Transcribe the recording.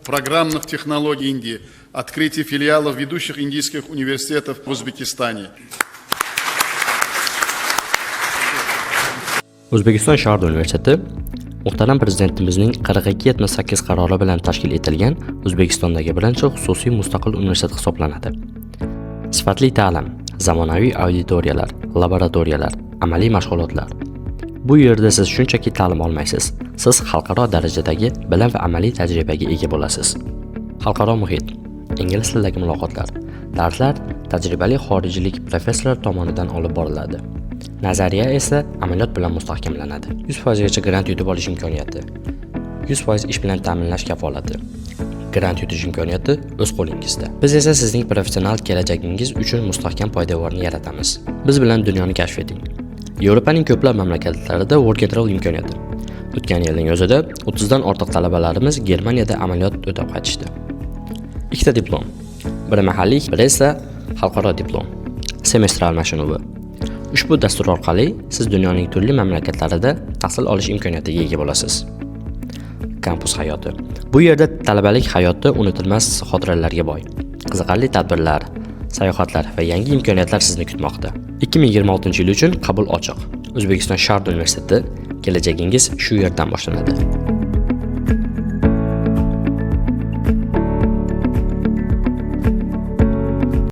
программных технологий Индии, открытие филиалов ведущих индийских университетов в Узбекистане. O'zbekiston Sharda universiteti muhtaram prezidentimizning 4278 qarori bilan tashkil etilgan O'zbekistondagi birinchi xususiy mustaqil universitet hisoblanadi. Sifatli ta'lim, zamonaviy auditoriyalar, laboratoriyalar, amaliy mashg'ulotlar. Bu yerda siz shunchaki ta'lim olmaysiz, siz xalqaro darajadagi bilim va amaliy tajribaga ega bo'lasiz. Xalqaro muhit, ingliz tilidagi muloqotlar, darslar tajribali xorijlik professorlar tomonidan olib boriladi. Nazariya esa amaliyot bilan mustahkamlanadi. 100% gacha grant yutib olish imkoniyati. 100% ish bilan ta'minlash kafolati. Grant yutish imkoniyati o'z qo'lingizda. Biz esa sizning professional kelajagingiz uchun mustahkam poydevorni yaratamiz. Biz bilan dunyoni kashf eting. Yevropaning ko'plab mamlakatlarida work and travel imkoniyati. O'tgan yilning o'zida 30 dan ortiq talabalarimiz Germaniyada amaliyot o'tab qaytishdi. Ikkita diplom. Biri mahalliy, biri esa xalqaro diplom. Semestr almashinuvi. Ushbu dastur orqali siz dunyoning turli mamlakatlarida tahsil olish imkoniyatiga ega bo'lasiz. Kampus hayoti. Bu yerda talabalik hayoti unutilmas xotiralarga boy. Qiziqarli tadbirlar, sayohatlar va yangi imkoniyatlar sizni kutmoqda. 2026 yil uchun qabul ochiq. O'zbekiston Sharda universiteti, kelajagingiz shu yerdan boshlanadi.